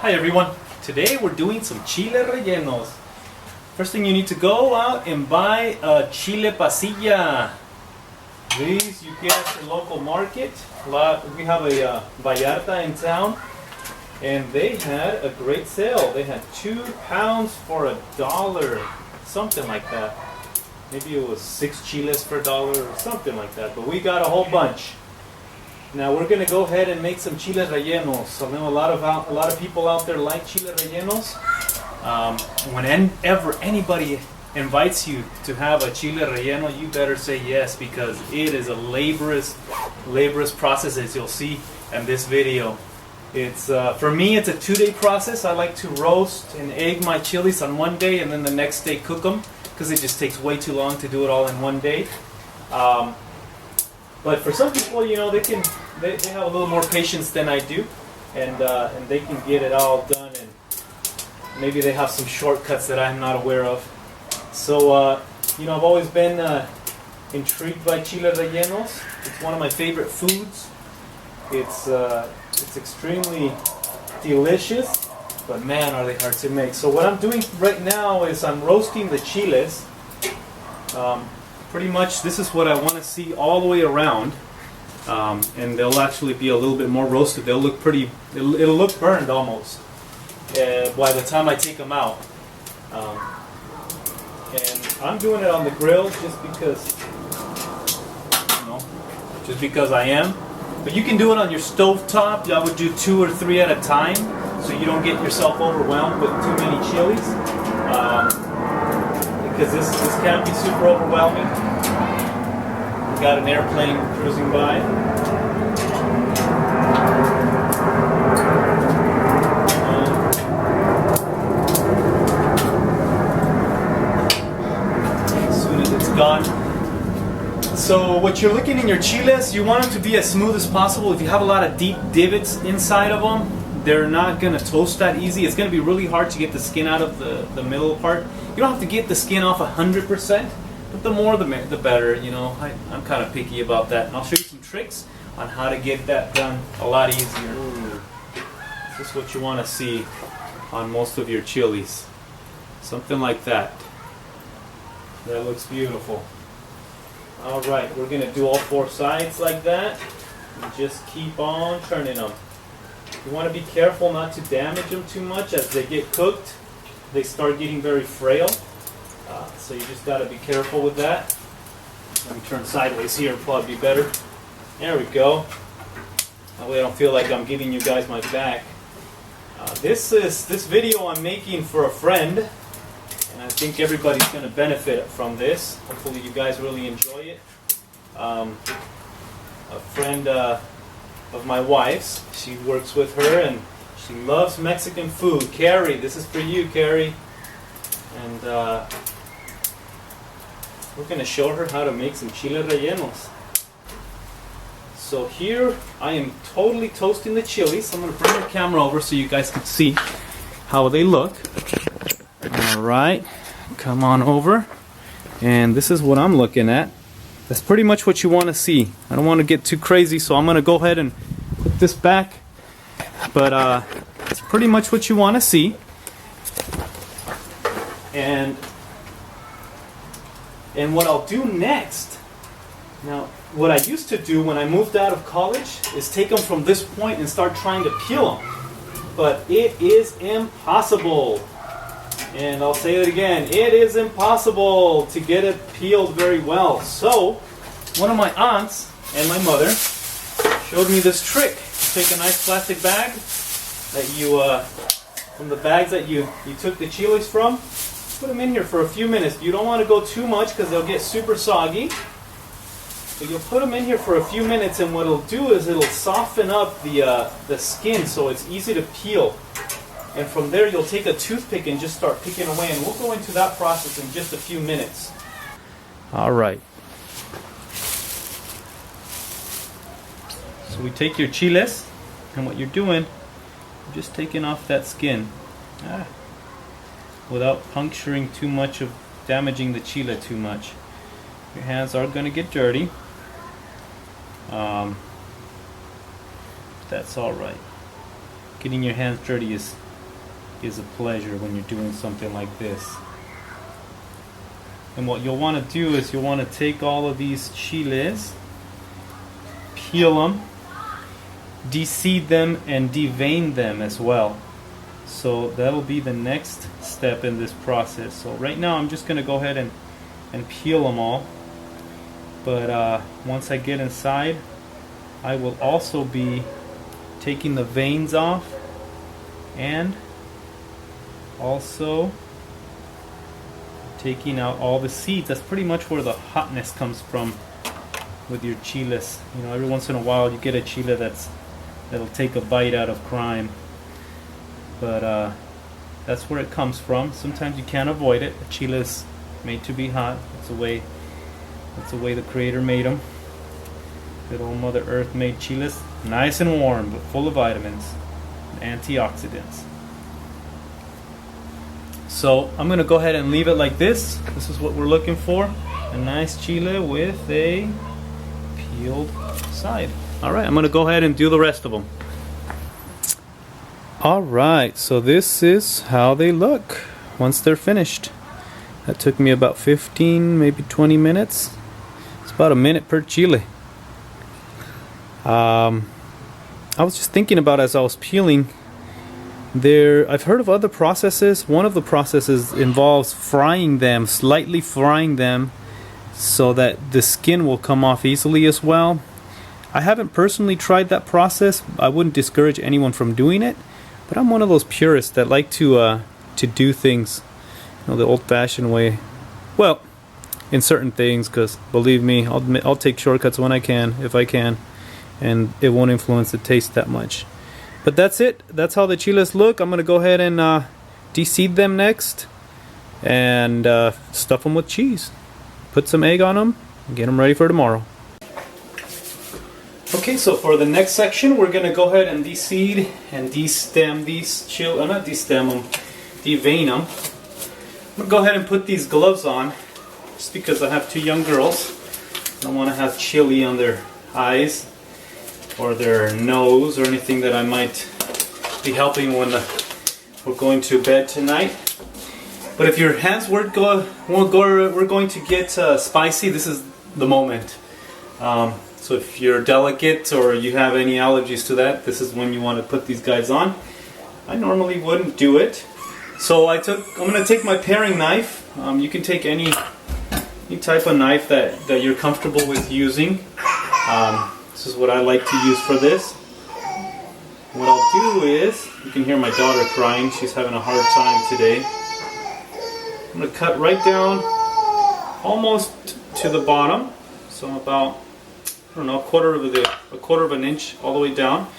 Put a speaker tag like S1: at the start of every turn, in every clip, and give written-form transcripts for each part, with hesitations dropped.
S1: Hi everyone, today we're doing some chile rellenos. First thing you need to go out and buy a chile pasilla. These you get at the local market. We have a Vallarta in town and they had a great sale. They had 2 pounds for $1, something like that. Maybe it was 6 chiles for $1 or something like that, but we got a whole bunch. Now we're gonna go ahead and make some chile rellenos. I know a lot of people out there like chile rellenos. Whenever anybody invites you to have a chile relleno, you better say yes, because it is a laborious process, as you'll see in this video. It's for me, it's a 2-day process. I like to roast and egg my chilies on one day, and then the next day cook them, because it just takes way too long to do it all in one day. But for some people, you know, they have a little more patience than I do, and they can get it all done, and maybe they have some shortcuts that I'm not aware of. So, you know, I've always been intrigued by chile rellenos. It's one of my favorite foods. It's extremely delicious, but man, are they hard to make. So what I'm doing right now is I'm roasting the chiles. Pretty much this is what I want to see all the way around, and they'll actually be a little bit more roasted. They'll look pretty, it'll look burned almost by the time I take them out. And I'm doing it on the grill just because, you know, just because I am. But you can do it on your stove top. I would do 2 or 3 at a time, so you don't get yourself overwhelmed with too many chilies. Because this can be super overwhelming. We got an airplane cruising by. As soon as it's gone. So what you're looking in your chiles, you want them to be as smooth as possible. If you have a lot of deep divots inside of them, they're not going to toast that easy. It's going to be really hard to get the skin out of the middle part. You don't have to get the skin off 100%, but the more the better. You know, I'm kind of picky about that, and I'll show you some tricks on how to get that done a lot easier. This is what you want to see on most of your chilies. Something like that. That looks beautiful. All right, we're going to do all 4 sides like that, and just keep on turning them. You want to be careful not to damage them too much. As they get cooked, they start getting very frail. So you just got to be careful with that. Let me turn sideways here, it'll probably be better. There we go. That way I don't feel like I'm giving you guys my back. This video I'm making for a friend, and I think everybody's going to benefit from this. Hopefully you guys really enjoy it. A friend of my wife's. She works with her and she loves Mexican food. Carrie, this is for you, Carrie. And we're going to show her how to make some chile rellenos. So here I am totally toasting the chilies. I'm going to bring the camera over so you guys can see how they look. Alright, come on over. And this is what I'm looking at. That's pretty much what you want to see. I don't want to get too crazy, so I'm going to go ahead and put this back. But it's pretty much what you want to see. And what I'll do next, now what I used to do when I moved out of college is take them from this point and start trying to peel them. But it is impossible. And I'll say it again, it is impossible to get it peeled very well. So, one of my aunts and my mother showed me this trick. You take a nice plastic bag that you, from the bags that you took the chiles from, put them in here for a few minutes. You don't want to go too much because they'll get super soggy. But you'll put them in here for a few minutes, and what it'll do is it'll soften up the skin so it's easy to peel. And from there, you'll take a toothpick and just start picking away. And we'll go into that process in just a few minutes. All right. So we take your chiles, and what you're doing, you're just taking off that skin. Without puncturing too much of damaging the chile too much. Your hands are going to get dirty. That's all right. Getting your hands dirty is is a pleasure when you're doing something like this. And what you'll want to do is you'll want to take all of these chiles, peel them, de-seed them, and devein them as well. So that'll be the next step in this process. So right now I'm just going to go ahead and peel them all. But once I get inside, I will also be taking the veins off and also taking out all the seeds. That's pretty much where the hotness comes from with your chiles. You know, every once in a while you get a chile that'll take a bite out of crime. But that's where it comes from. Sometimes you can't avoid it. A chile is made to be hot. That's the way the Creator made them. Good old Mother Earth made chiles nice and warm, but full of vitamins and antioxidants. So I'm going to go ahead and leave it like this. This is what we're looking for. A nice chile with a peeled side. Alright, I'm going to go ahead and do the rest of them. Alright, so this is how they look once they're finished. That took me about 15, maybe 20 minutes. It's about a minute per chile. I was just thinking about as I was peeling, I've heard of other processes. One of the processes involves frying them, slightly frying them, so that the skin will come off easily as well. I haven't personally tried that process. I wouldn't discourage anyone from doing it, but I'm one of those purists that like to do things, you know, the old-fashioned way. Well, in certain things, because believe me, I'll take shortcuts when I can, if I can, and it won't influence the taste that much. But that's it. That's how the chiles look. I'm going to go ahead and de-seed them next and stuff them with cheese. Put some egg on them and get them ready for tomorrow. Okay, so for the next section, we're going to go ahead and de-seed and de-stem these chiles. Not de-stem them, devein them. I'm going to go ahead and put these gloves on just because I have two young girls. I don't want to have chili on their eyes or their nose or anything that I might be helping when we're going to bed tonight. But if your hands we're going to get spicy, this is the moment. So if you're delicate or you have any allergies to that, this is when you want to put these guys on. I normally wouldn't do it. So I'm going to take my paring knife. You can take any type of knife that you're comfortable with using. This is what I like to use for this. What I'll do is, you can hear my daughter crying. She's having a hard time today. I'm going to cut right down almost to the bottom. So about, I don't know, a quarter of an inch all the way down.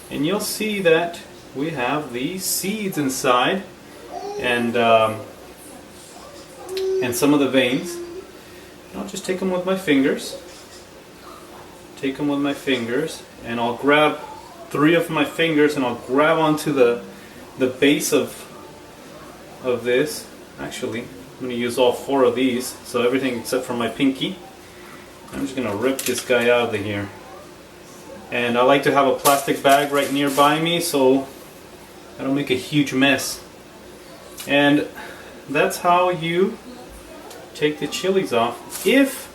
S1: And you'll see that we have these seeds inside and some of the veins. And I'll just take them with my fingers. Take them with my fingers, and I'll grab 3 of my fingers and I'll grab onto the base of this. Actually, I'm going to use all 4 of these, so everything except for my pinky. I'm just going to rip this guy out of here. And I like to have a plastic bag right nearby me so I don't make a huge mess. And that's how you take the chilies off. If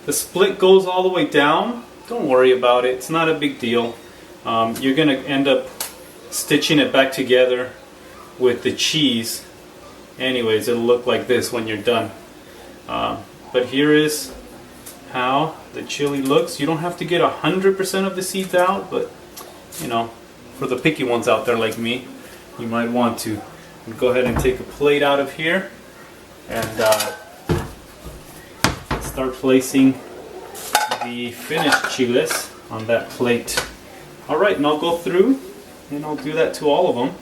S1: the split goes all the way down, don't worry about it. It's not a big deal. You're going to end up stitching it back together with the cheese. Anyways, it'll look like this when you're done. But here is how the chili looks. You don't have to get 100% of the seeds out, but you know, for the picky ones out there like me, you might want to. Go ahead and take a plate out of here and start placing the finished chiles on that plate. Alright, and I'll go through and I'll do that to all of them.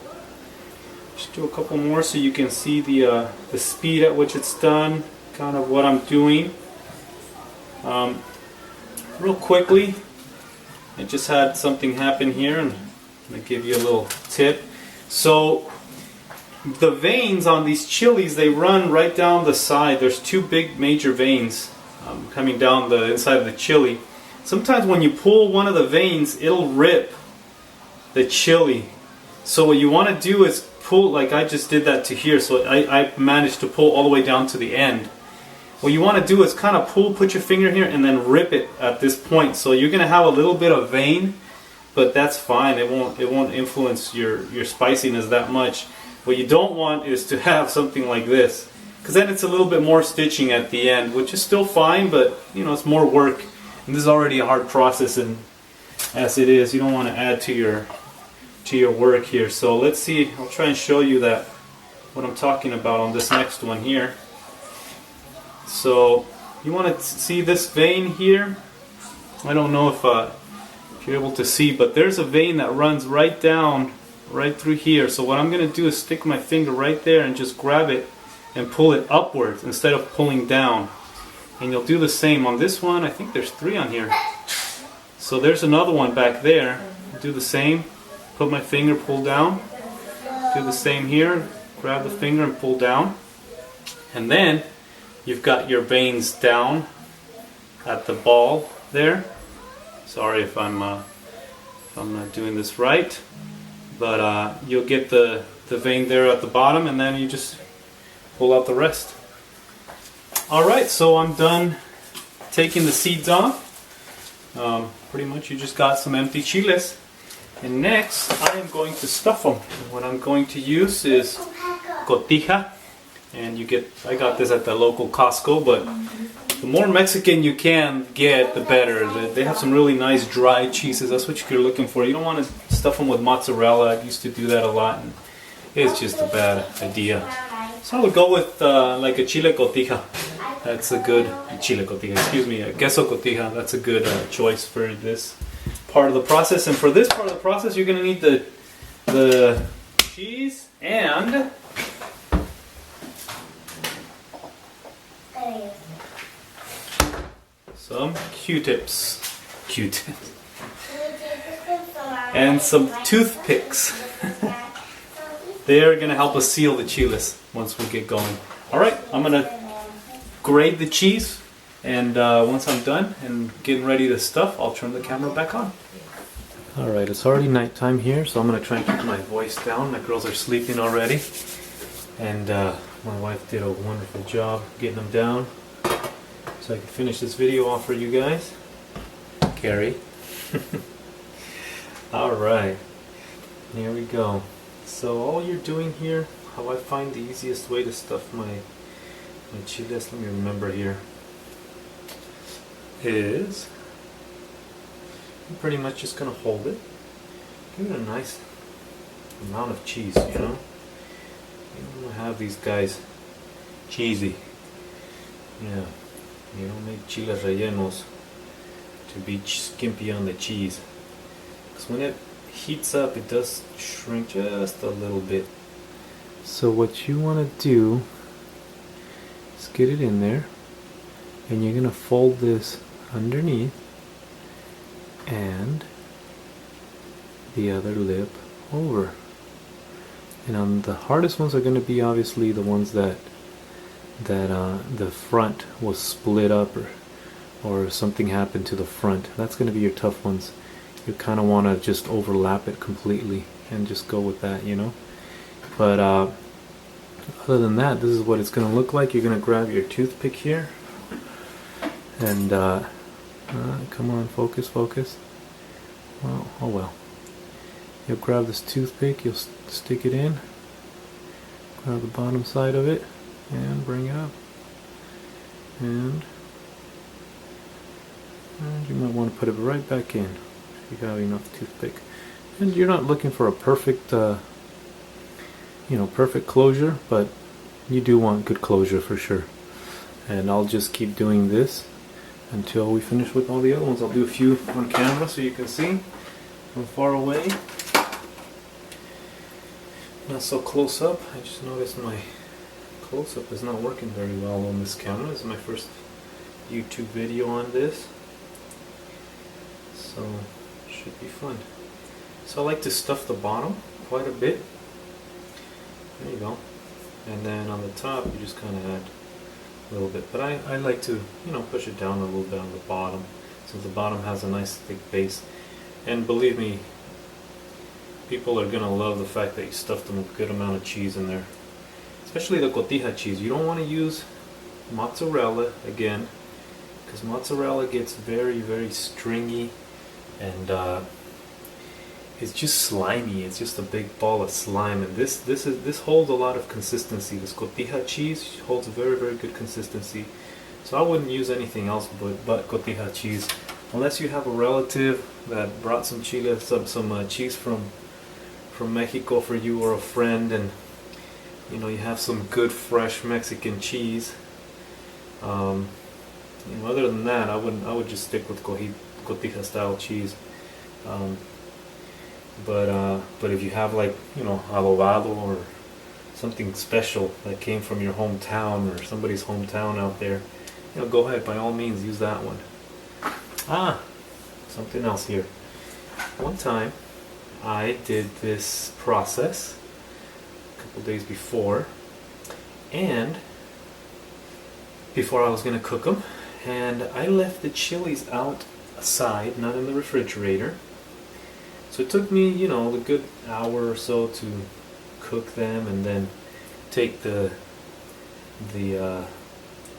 S1: Just do a couple more so you can see the speed at which it's done, kind of what I'm doing. Real quickly, I just had something happen here, and I'm going to give you a little tip. So the veins on these chilies, they run right down the side. There's 2 big major veins coming down the inside of the chili. Sometimes when you pull one of the veins, it'll rip the chili. So what you want to do is pull, like I just did that to here, so I managed to pull all the way down to the end. What you want to do is kind of pull, put your finger here, and then rip it at this point. So you're going to have a little bit of vein, but that's fine. It won't influence your spiciness that much. What you don't want is to have something like this, because then it's a little bit more stitching at the end, which is still fine, but you know, it's more work. And this is already a hard process, and as it is, you don't want to add to your work here. So let's see. I'll try and show you that what I'm talking about on this next one here. So you want to see this vein here. I don't know if you're able to see, but there's a vein that runs right down, right through here. So what I'm going to do is stick my finger right there and just grab it and pull it upwards instead of pulling down. And you'll do the same on this one. I think there's 3 on here. So there's another one back there. Do the same. Put my finger, pull down. Do the same here. Grab the finger and pull down. And then you've got your veins down at the ball there. Sorry if I'm not doing this right, but you'll get the vein there at the bottom, and then you just pull out the rest. Alright, so I'm done taking the seeds off. Pretty much you just got some empty chiles. And next I am going to stuff them. What I'm going to use is cotija. And I got this at the local Costco, but the more Mexican you can get, the better. They have some really nice dry cheeses. That's what you're looking for. You don't want to stuff them with mozzarella. I used to do that a lot, and it's just a bad idea. So I would go with like a chile cotija. That's a good chile cotija. Excuse me, a queso cotija. That's a good choice for this part of the process. And for this part of the process, you're going to need the cheese and some Q-tips. Q-tips. And some toothpicks. They're going to help us seal the chiles once we get going. Alright, I'm going to grate the cheese, and once I'm done and getting ready to stuff, I'll turn the camera back on. Alright, it's already nighttime here, so I'm going to try and keep my voice down. My girls are sleeping already, and my wife did a wonderful job getting them down so I can finish this video off for you guys. Carrie. Alright, here we go. So all you're doing here, how I find the easiest way to stuff my chiles, let me remember here, is I'm pretty much just going to hold it, give it a nice amount of cheese, you know. You don't want to have these guys cheesy. Yeah, you don't make Chile Rellenos to be skimpy on the cheese, because when it heats up it does shrink just a little bit. So what you want to do is get it in there, and you're going to fold this underneath and the other lip over. And on the hardest ones are going to be obviously the ones that the front was split up or something happened to the front. That's going to be your tough ones. You kind of want to just overlap it completely and just go with that, you know. But other than that, this is what it's going to look like. You're going to grab your toothpick here and come on, focus. Oh well. You'll grab this toothpick, you'll stick it in, grab the bottom side of it and bring it up, and you might want to put it right back in if you have enough toothpick. And you're not looking for a perfect perfect closure, but you do want good closure for sure. And I'll just keep doing this until we finish with all the other ones. I'll do a few on camera so you can see from far away. Not so close up. I just noticed my close-up is not working very well on this camera. This is my first YouTube video on this, so it should be fun. So I like to stuff the bottom quite a bit. There you go. And then on the top you just kind of add a little bit, but I like to push it down a little bit on the bottom, since the bottom has a nice thick base. And believe me, People are gonna love the fact that you stuffed them with a good amount of cheese in there, especially the cotija cheese. You don't want to use mozzarella again, because mozzarella gets very, very stringy and it's just slimy. It's just a big ball of slime, and this holds a lot of consistency. This cotija cheese holds a very, very good consistency. So I wouldn't use anything else but cotija cheese, unless you have a relative that brought some chile, some cheese from Mexico for you, or a friend, and you know you have some good fresh Mexican cheese. You know, other than that, I would just stick with cotija style cheese. But if you have, like, you know, adobado or something special that came from your hometown or somebody's hometown out there, you know, go ahead, by all means, use that one. Something else here. One time I did this process a couple days before, and before I was going to cook them, and I left the chilies outside, not in the refrigerator. So it took me, you know, a good hour or so to cook them, and then take the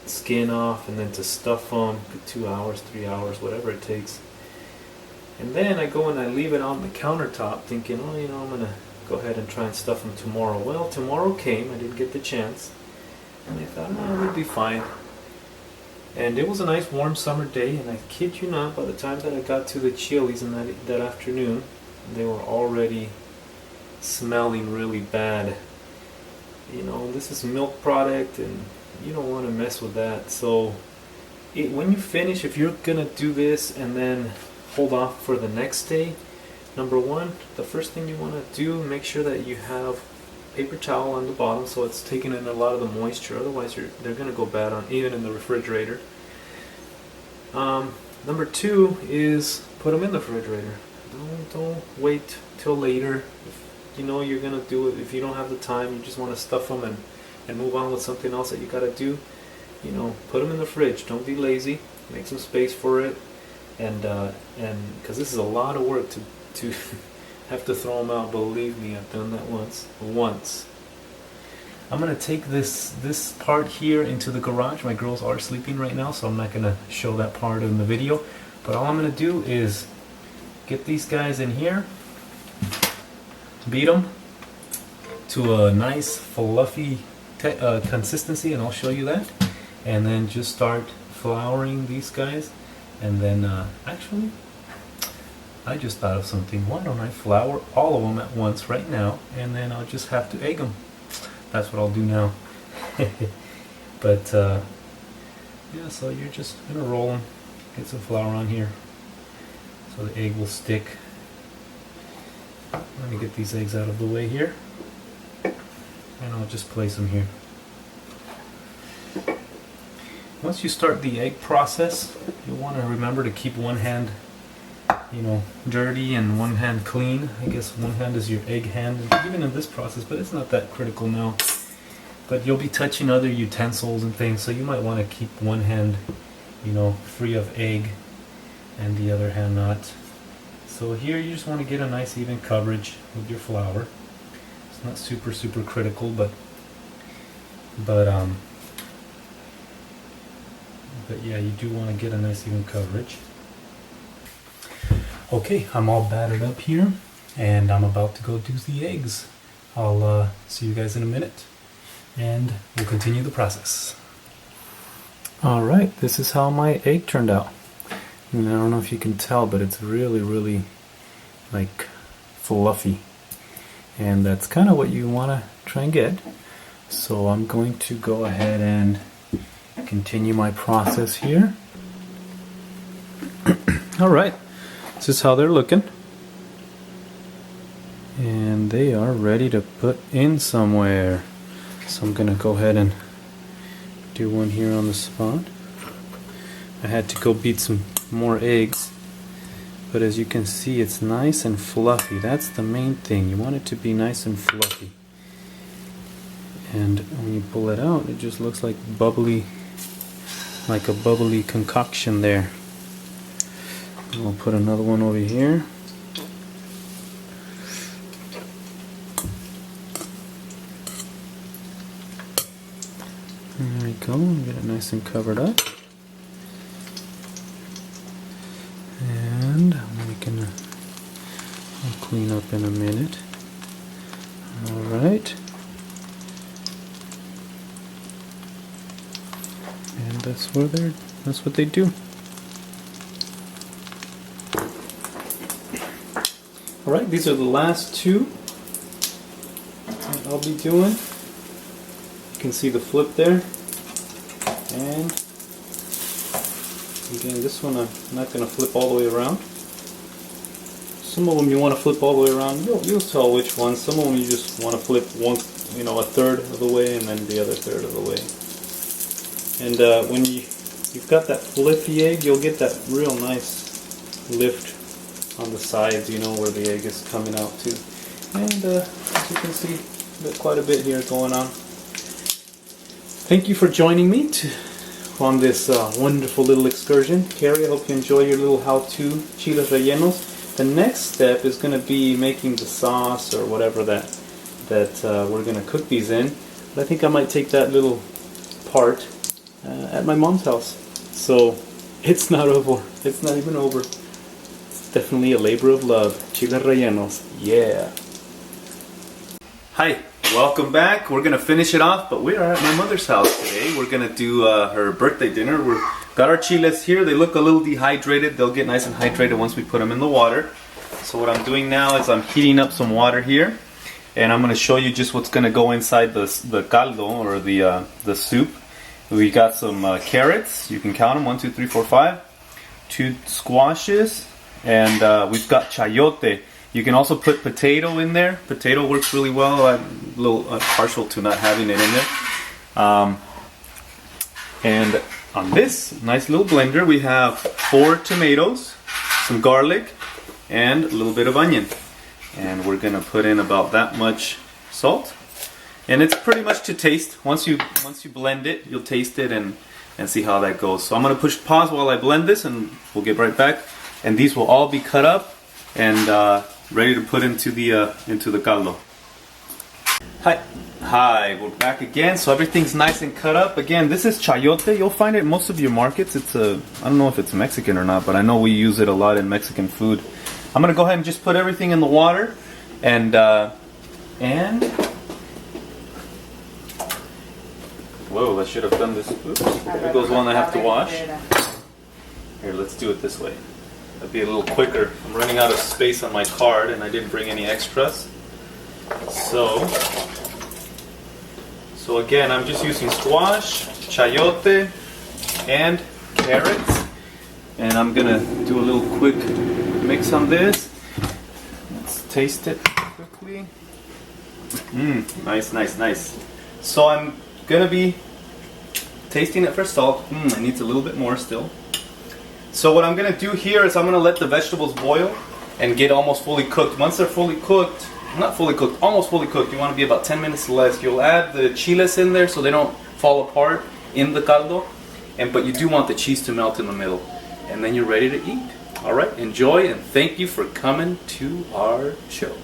S1: skin off, and then to stuff them, 2 hours, 3 hours, whatever it takes. And then I go and I leave it on the countertop thinking, oh, you know, I'm going to go ahead and try and stuff them tomorrow. Well, tomorrow came, I didn't get the chance, and I thought, oh, we'll be fine. And it was a nice warm summer day, and I kid you not, by the time that I got to the chilies in that afternoon, they were already smelling really bad. You know, this is milk product, and you don't want to mess with that. So when you finish, if you're gonna do this and then hold off for the next day, number one, the first thing you want to do, make sure that you have paper towel on the bottom so it's taking in a lot of the moisture. Otherwise they're gonna go bad on even in the refrigerator. Number two is put them in the refrigerator. Don't wait till later. If you know you're gonna do it, if you don't have the time, you just want to stuff them and move on with something else that you gotta do, you know, put them in the fridge. Don't be lazy. Make some space for it, and because this is a lot of work to have to throw them out. Believe me, I've done that once. I'm gonna take this part here into the garage. My girls are sleeping right now, so I'm not gonna show that part in the video. But all I'm gonna do is get these guys in here, beat them to a nice fluffy consistency, and I'll show you that. And then just start flouring these guys, and then actually I just thought of something. Why don't I flour all of them at once right now, and then I'll just have to egg them. That's what I'll do now. But yeah, so you're just gonna roll them, get some flour on here so the egg will stick. Let me get these eggs out of the way here, and I'll just place them here. Once you start the egg process, you want to remember to keep one hand, you know, dirty and one hand clean. I guess one hand is your egg hand, even in this process, but it's not that critical now. But you'll be touching other utensils and things, so you might want to keep one hand, you know, free of egg, and the other hand not. So here you just want to get a nice even coverage with your flour. It's not super critical, but yeah, you do want to get a nice even coverage. Okay, I'm all battered up here, and I'm about to go do the eggs. I'll see you guys in a minute, and we'll continue the process. Alright, this is how my egg turned out. And I don't know if you can tell, but it's really like fluffy, and that's kind of what you want to try and get. So I'm going to go ahead and continue my process here. Alright, this is how they're looking, and they are ready to put in somewhere. So I'm gonna go ahead and do one here on the spot. I had to go beat some more eggs, but as you can see, it's nice and fluffy. That's the main thing. You want it to be nice and fluffy, and when you pull it out, it just looks like bubbly, like a bubbly concoction there. We'll put another one over here. go. Get it nice and covered up. And I'll clean up in a minute. Alright. And that's what they do. Alright, these are the last two that I'll be doing. You can see the flip there. And again, this one I'm not going to flip all the way around. Some of them you want to flip all the way around. You'll tell which one. Some of them you just want to flip one, a third of the way, and then the other third of the way. And when you've got that flippy egg, you'll get that real nice lift on the sides, where the egg is coming out too. And as you can see, quite a bit here going on. Thank you for joining me on this wonderful little excursion. Carrie, I hope you enjoy your little how-to Chile Rellenos. The next step is going to be making the sauce or whatever that we're going to cook these in. But I think I might take that little part at my mom's house. So it's not over. It's not even over. It's definitely a labor of love. Chile Rellenos. Yeah. Hi. Welcome back. We're going to finish it off, but we are at my mother's house today. We're going to do her birthday dinner. We've got our chiles here. They look a little dehydrated. They'll get nice and hydrated once we put them in the water. So what I'm doing now is I'm heating up some water here, and I'm going to show you just what's going to go inside the caldo, or the soup. We got some carrots. You can count them, 1, 2, 3, 4, 5. 2 squashes, and we've got chayote. You can also put potato in there. Potato works really well. I'm a little partial to not having it in there. And on this nice little blender, we have 4 tomatoes, some garlic, and a little bit of onion. And we're gonna put in about that much salt. And it's pretty much to taste. Once you blend it, you'll taste it and see how that goes. So I'm gonna push pause while I blend this, and we'll get right back. And these will all be cut up and ready to put into the caldo. Hi, we're back again. So everything's nice and cut up. Again, this is chayote. You'll find it in most of your markets. I don't know if it's Mexican or not, but I know we use it a lot in Mexican food. I'm gonna go ahead and just put everything in the water, and whoa, I should have done this. Oops, there goes one I have to wash. Here, let's do it this way. That'd be a little quicker. I'm running out of space on my card, and I didn't bring any extras. So again, I'm just using squash, chayote, and carrots. And I'm gonna do a little quick mix on this. Let's taste it quickly. Nice. So I'm gonna be tasting it for salt. It needs a little bit more still. So what I'm going to do here is I'm going to let the vegetables boil and get almost fully cooked. Once they're fully cooked, not fully cooked, almost fully cooked, you want to be about 10 minutes or less. You'll add the chiles in there so they don't fall apart in the caldo, but you do want the cheese to melt in the middle. And then you're ready to eat. Alright, enjoy, and thank you for coming to our show.